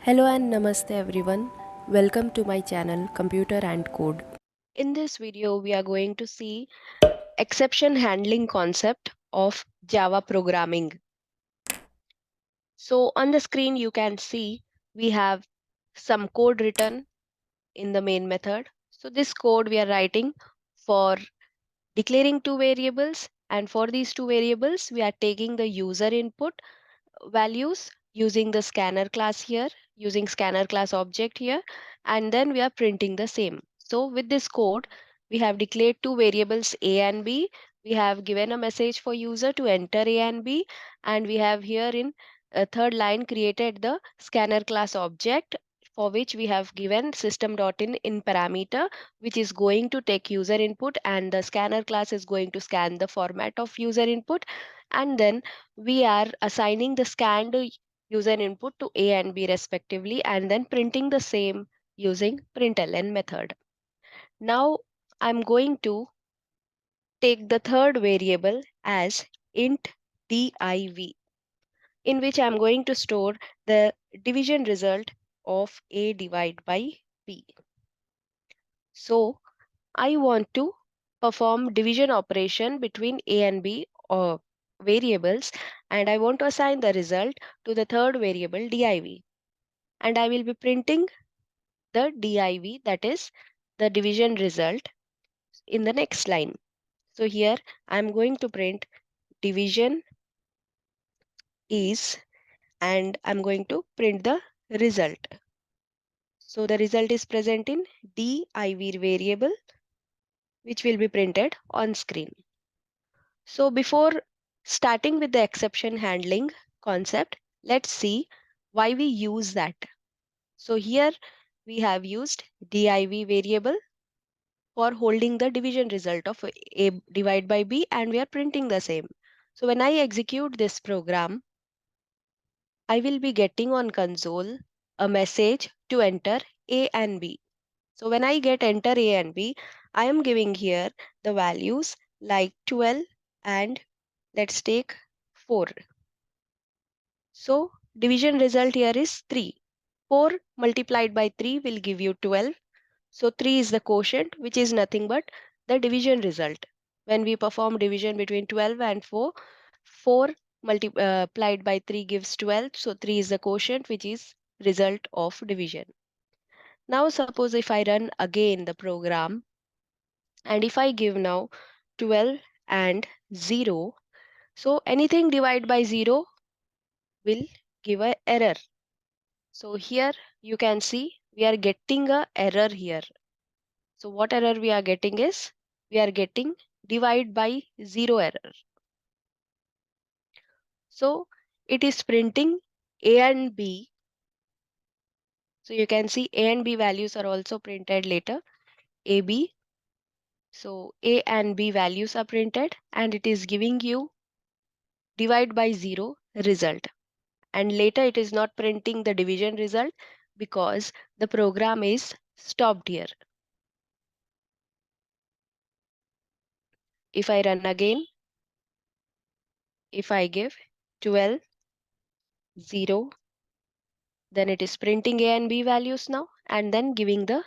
Hello and namaste everyone. Welcome to my channel Computer and Code. In this video, we are going to see exception handling concept of Java programming. So on the screen, you can see we have some code written in the main method. So this code we are writing for declaring two variables, and for these two variables, we are taking the user input values using the scanner class here, using scanner class object here, and then we are printing the same. So with this code, we have declared two variables A and B. We have given a message for user to enter A and B, and we have here in a third line created the scanner class object for which we have given system.in parameter, which is going to take user input, and the scanner class is going to scan the format of user input, and then we are assigning the scanned user input to A and B respectively, and then printing the same using println method. Now I'm going to take the third variable as int div, in which I'm going to store the division result of A divided by B. So I want to perform division operation between A and B or variables, and I want to assign the result to the third variable div, and I will be printing the div, that is the division result, in the next line. So here I'm going to print division is, and I'm going to print the result. So the result is present in div variable, which will be printed on screen. So before starting with the exception handling concept, let's see why we use that. So here we have used div variable for holding the division result of A divided by B, and we are printing the same. So when I execute this program, I will be getting on console a message to enter A and B. So when I get enter A and B, I am giving here the values like 12 and let's take 4. So division result here is 3. 4 multiplied by 3 will give you 12. So 3 is the quotient, which is nothing but the division result. When we perform division between 12 and 4, 4 multiplied by 3 gives 12. So 3 is the quotient, which is result of division. Now suppose if I run again the program, and if I give now 12 and 0, so anything divided by 0 will give a error. So here you can see we are getting a error here. So what error we are getting is, we are getting divide by 0 error. So it is printing A and B. So you can see A and B values are also printed later, AB. So A and B values are printed, and it is giving you divide by 0 result. And later it is not printing the division result because the program is stopped here. If I run again, if I give 12, 0, then it is printing A and B values now, and then giving the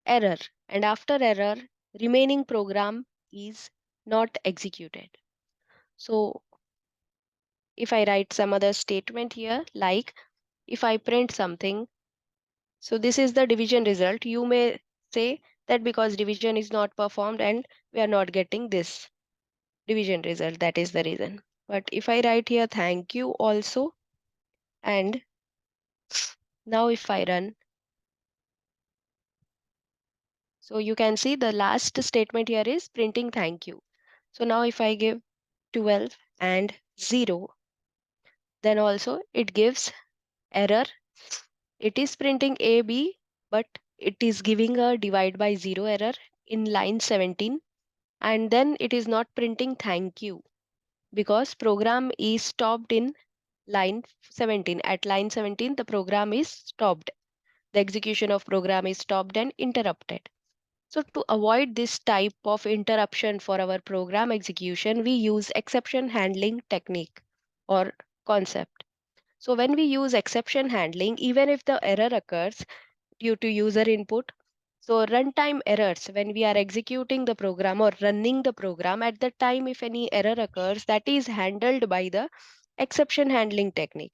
error. And after error, remaining program is not executed. So if I write some other statement here, like if I print something, so this is the division result. You may say that because division is not performed and we are not getting this division result, that is the reason. But if I write here thank you also, and now if I run, so you can see the last statement here is printing thank you. So now if I give 12 and 0, then also it gives error. It is printing A, B, but it is giving a divide by 0 error in line 17. And then it is not printing thank you because program is stopped in line 17. At line 17, the program is stopped. The execution of program is stopped and interrupted. So to avoid this type of interruption for our program execution, we use exception handling technique or concept. So when we use exception handling, even if the error occurs due to user input, so runtime errors, when we are executing the program or running the program, at that time if any error occurs, that is handled by the exception handling technique.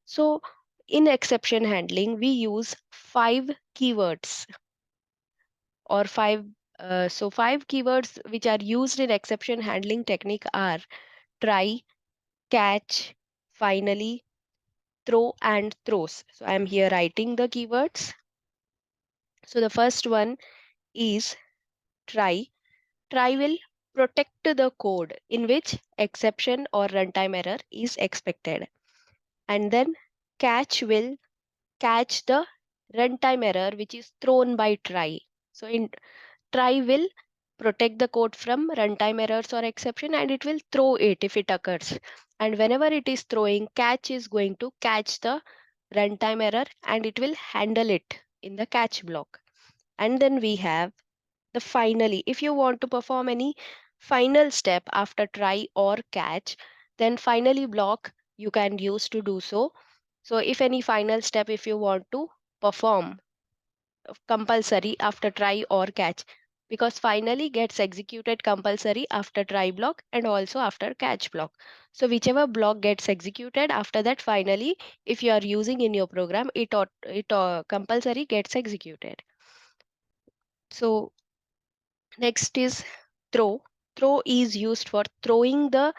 So in exception handling, we use five keywords or five keywords which are used in exception handling technique are try, catch, finally, throw, and throws. So I'm here writing the keywords. So the first one is try. Try will protect the code in which exception or runtime error is expected. And then catch will catch the runtime error which is thrown by try. So in try will protect the code from runtime errors or exception, and it will throw it if it occurs. And whenever it is throwing, catch is going to catch the runtime error and it will handle it in the catch block. And then we have the finally. If you want to perform any final step after try or catch, then finally block you can use to do so. So if any final step, if you want to perform compulsory after try or catch, because finally gets executed compulsory after try block and also after catch block. So whichever block gets executed after that, finally if you are using in your program, it compulsory gets executed. So next is throw. Throw is used for throwing the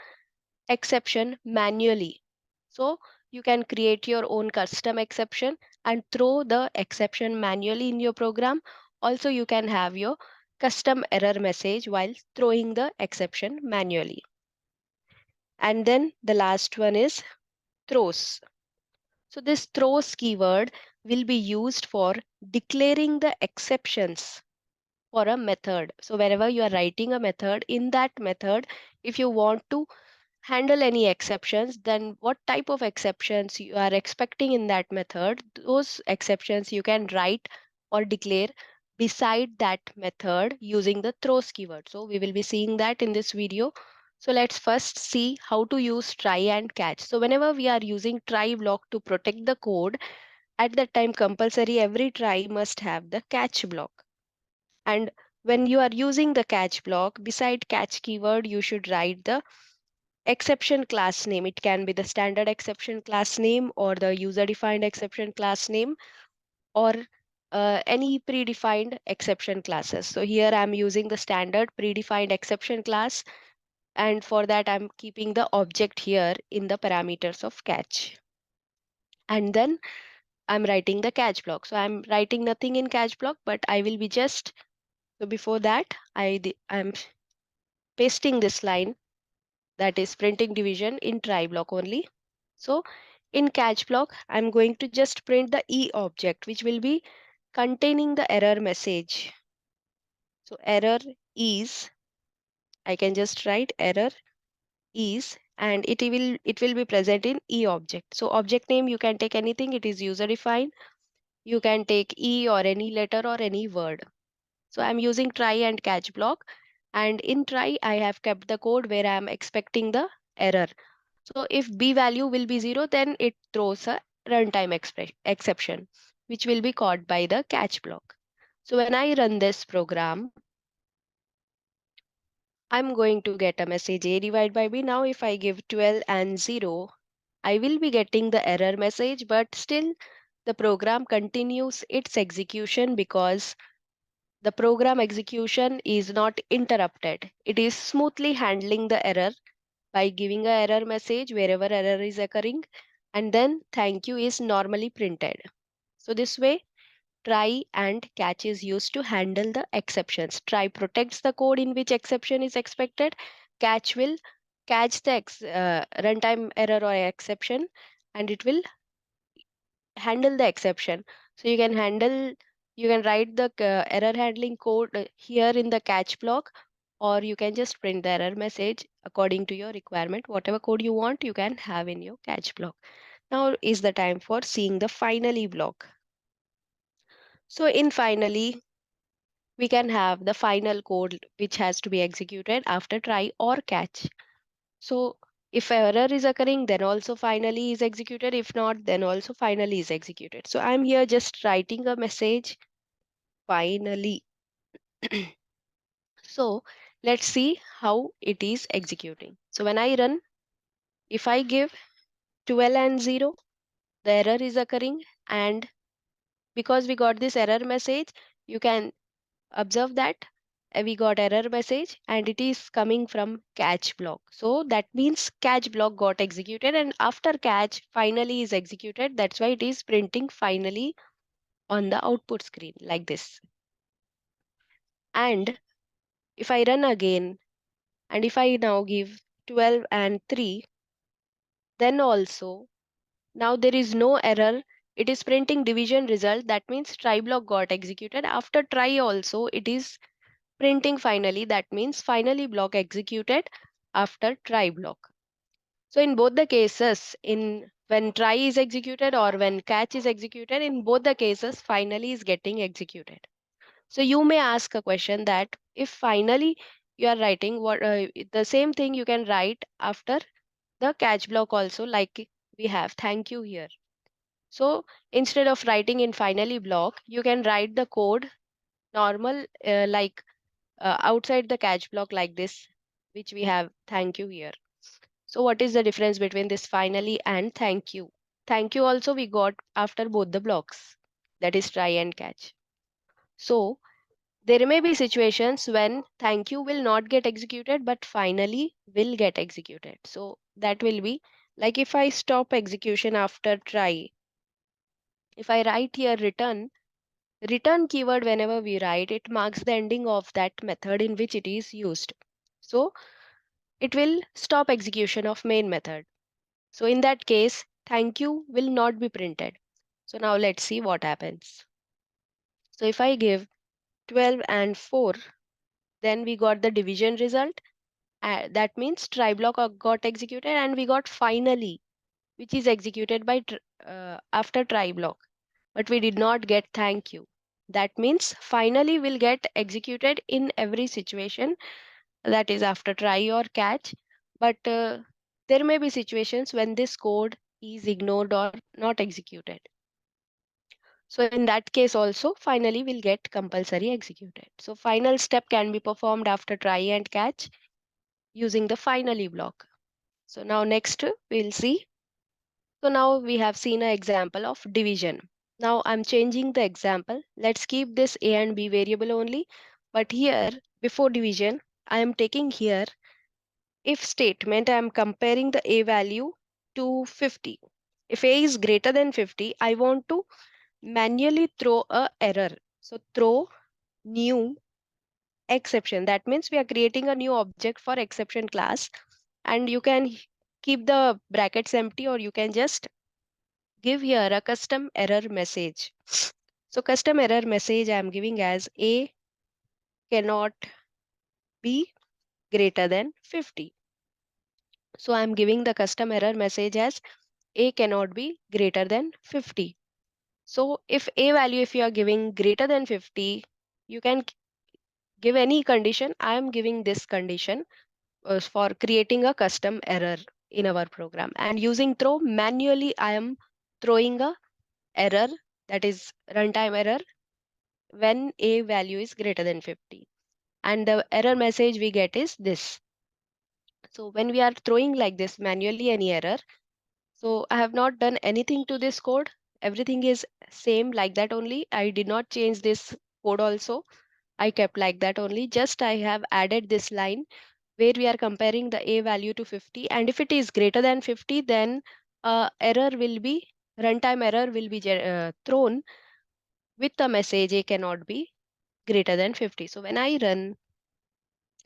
exception manually. So you can create your own custom exception and throw the exception manually in your program. Also, you can have your custom error message while throwing the exception manually. And then the last one is throws. So this throws keyword will be used for declaring the exceptions for a method. So whenever you are writing a method, in that method, if you want to handle any exceptions, then what type of exceptions you are expecting in that method, those exceptions you can write or declare beside that method using the throws keyword. So we will be seeing that in this video. So let's first see how to use try and catch. So whenever we are using try block to protect the code, at that time compulsory every try must have the catch block. And when you are using the catch block, beside catch keyword you should write the exception class name. It can be the standard exception class name or the user defined exception class name, or any predefined exception classes. So here I'm using the standard predefined exception class, and for that I'm keeping the object here in the parameters of catch. And then I'm writing the catch block. So I'm writing nothing in catch block, but I will be just, so before that I'm pasting this line, that is printing division in try block only. So in catch block, I'm going to just print the E object, which will be containing the error message. So error is, I can just write error is, and it will be present in E object. So object name, you can take anything, it is user defined. You can take E or any letter or any word. So I'm using try and catch block. And in try, I have kept the code where I'm expecting the error. So if B value will be 0, then it throws a runtime exception, which will be caught by the catch block. So when I run this program, I'm going to get a message A divided by B. Now if I give 12 and 0, I will be getting the error message, but still the program continues its execution because the program execution is not interrupted. It is smoothly handling the error by giving a error message wherever error is occurring, and then thank you is normally printed. So this way try and catch is used to handle the exceptions. Try protects the code in which exception is expected. Catch will catch the runtime error or exception, and it will handle the exception. So you can write the error handling code here in the catch block, or you can just print the error message according to your requirement. Whatever code you want, you can have in your catch block. Now is the time for seeing the finally block. So in finally, we can have the final code which has to be executed after try or catch. So If error is occurring, then also finally is executed. If not, then also finally is executed. So I'm here just writing a message finally. So let's see how it is executing. So when I run, if I give 12 and 0, the error is occurring, and because we got this error message, you can observe that we got error message and it is coming from catch block. So that means catch block got executed, and after catch finally is executed. That's why it is printing finally on the output screen like this. And if I run again, and if I now give 12 and 3, then also now there is no error. It is printing division result. That means try block got executed. After try also it is printing finally. That means finally block executed after try block. So in both the cases, in when try is executed or when catch is executed, in both the cases finally is getting executed. So you may ask a question that if finally you are writing what the same thing you can write after the catch block also, like we have thank you here. So instead of writing in finally block, you can write the code normal like outside the catch block like this, which we have thank you here. So what is the difference between this finally and thank you? Thank you also we got after both the blocks, that is try and catch. So there may be situations when thank you will not get executed but finally will get executed. So that will be like if I stop execution after try, if I write here return keyword, whenever we write, it marks the ending of that method in which it is used. So it will stop execution of main method. So in that case, thank you will not be printed. So now let's see what happens. So if I give 12 and 4, then we got the division result. That means try block got executed and we got finally, which is executed by after try block. But we did not get thank you. That means finally will get executed in every situation, that is after try or catch. But there may be situations when this code is ignored or not executed. So in that case also finally will get compulsory executed. So final step can be performed after try and catch using the finally block. So now next we'll see. So now we have seen an example of division. Now I'm changing the example. Let's keep this a and b variable only. But here before division, I am taking here if statement. I am comparing the a value to 50. If a is greater than 50, I want to manually throw a error. So throw new exception. That means we are creating a new object for exception class, and you can keep the brackets empty or you can just give here a custom error message. So custom error message I am giving as a cannot be greater than 50. So I am giving the custom error message as a cannot be greater than 50. So if a value, if you are giving greater than 50, you can give any condition. I am giving this condition for creating a custom error in our program, and using throw manually I am throwing a error, that is runtime error, when a value is greater than 50, and the error message we get is this. So when we are throwing like this manually any error, so I have not done anything to this code. Everything is same like that only. I did not change this code also. I kept like that only. Just I have added this line where we are comparing the a value to 50, and if it is greater than 50, then error will be runtime error will be thrown with the message a cannot be greater than 50. So when I run,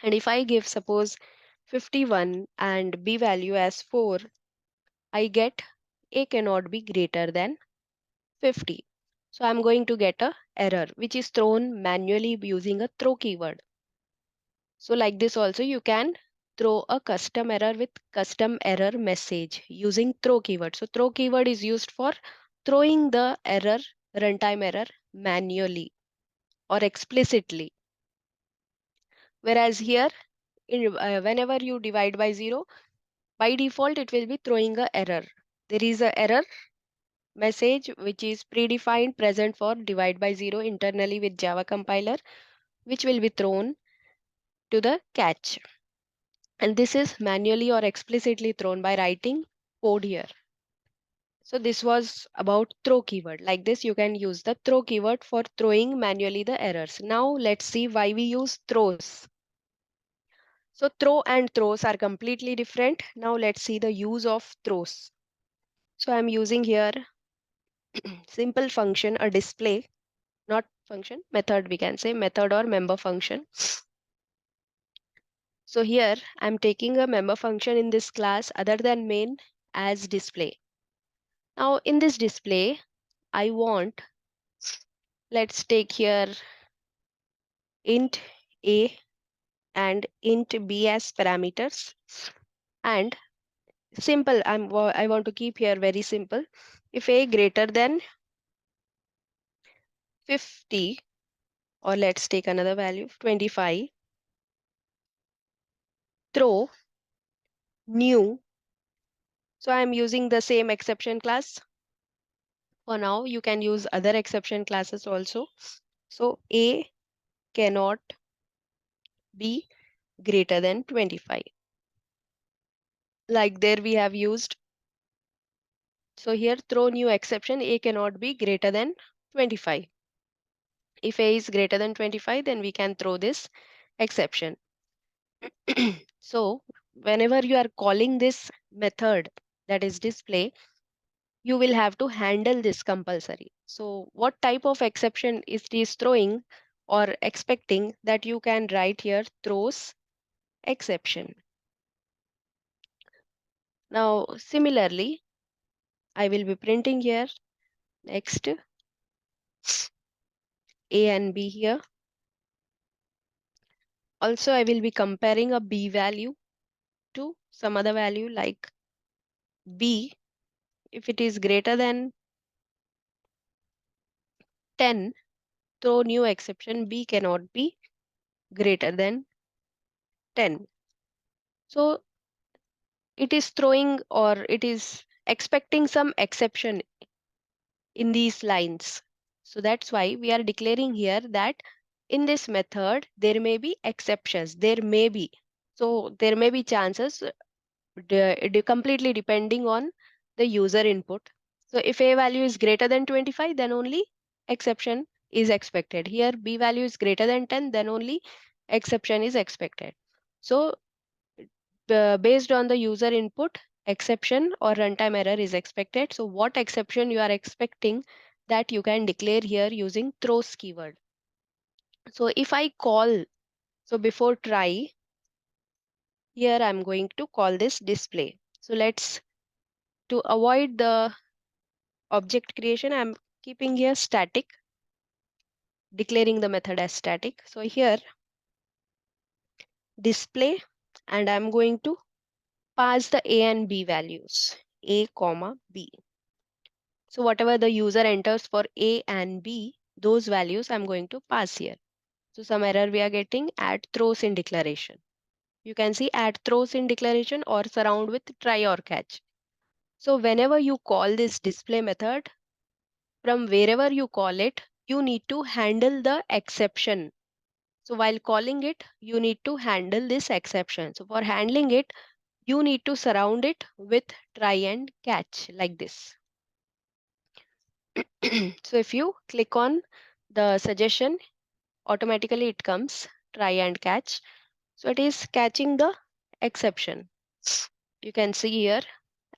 and if I give suppose 51 and b value as 4, I get a cannot be greater than 50. So I'm going to get a error which is thrown manually using a throw keyword. So like this also you can throw a custom error with custom error message using throw keyword. So throw keyword is used for throwing the error, runtime error, manually or explicitly. Whereas here, whenever you divide by 0, by default it will be throwing a error. There is a error message which is predefined present for divide by 0 internally with Java compiler, which will be thrown to the catch. And this is manually or explicitly thrown by writing code here. So this was about throw keyword. Like this, you can use the throw keyword for throwing manually the errors. Now let's see why we use throws. So throw and throws are completely different. Now let's see the use of throws. So I'm using here simple function, a display, not function, method, we can say method or member function. So here I'm taking a member function in this class other than main as display. Now in this display, I want, let's take here int a and int b as parameters. And simple, I want to keep here very simple. If a greater than 50, or let's take another value 25, throw new. So I'm using the same exception class. For now, you can use other exception classes also. So a cannot be greater than 25. Like there we have used. So here throw new exception, a cannot be greater than 25. If a is greater than 25, then we can throw this exception. So whenever you are calling this method, that is display, you will have to handle this compulsory. So what type of exception is this throwing or expecting, that you can write here throws exception. Now similarly, I will be printing here next a and b here. Also I will be comparing a b value to some other value like b. If it is greater than 10, throw new exception, b cannot be greater than 10. So it is throwing or it is expecting some exception in these lines. So that's why we are declaring here that in this method there may be exceptions. There may be. So there may be chances completely depending on the user input. So if a value is greater than 25, then only exception is expected. Here b value is greater than 10, then only exception is expected. So based on the user input, exception or runtime error is expected. So what exception you are expecting, that you can declare here using throws keyword. So if I call, so before try, here I'm going to call this display. So let's, to avoid the object creation, I'm keeping here static, declaring the method as static. So here display, and I'm going to pass the a and b values, a comma b. So whatever the user enters for a and b, those values I'm going to pass here. So some error we are getting, add throws in declaration. You can see add throws in declaration or surround with try or catch. So whenever you call this display method, from wherever you call it, you need to handle the exception. So while calling it, you need to handle this exception. So for handling it, you need to surround it with try and catch like this. So if you click on the suggestion, automatically it comes try and catch. So it is catching the exception. You can see here,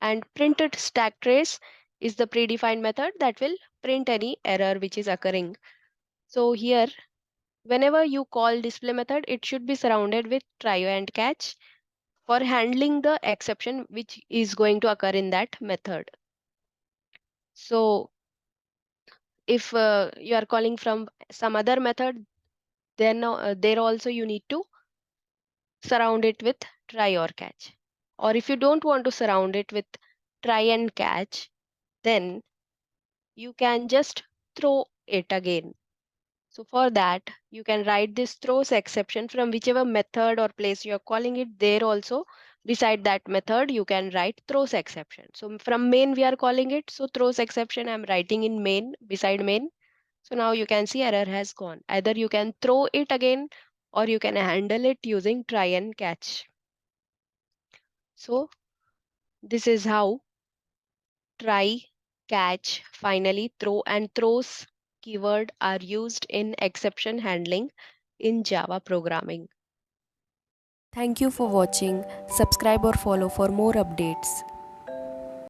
and printed stack trace is the predefined method that will print any error which is occurring. So here, whenever you call display method, it should be surrounded with try and catch for handling the exception which is going to occur in that method. So if you are calling from some other method, then there also you need to surround it with try or catch. Or if you don't want to surround it with try and catch, then you can just throw it again. So for that, you can write this throws exception from whichever method or place you are calling it. There also Beside that method, you can write throws exception. So from main we are calling it. So throws exception I'm writing in main beside main. So now you can see error has gone. Either you can throw it again or you can handle it using try and catch. So this is how try, catch, finally throw and throws keyword are used in exception handling in Java programming. Thank you for watching. Subscribe or follow for more updates.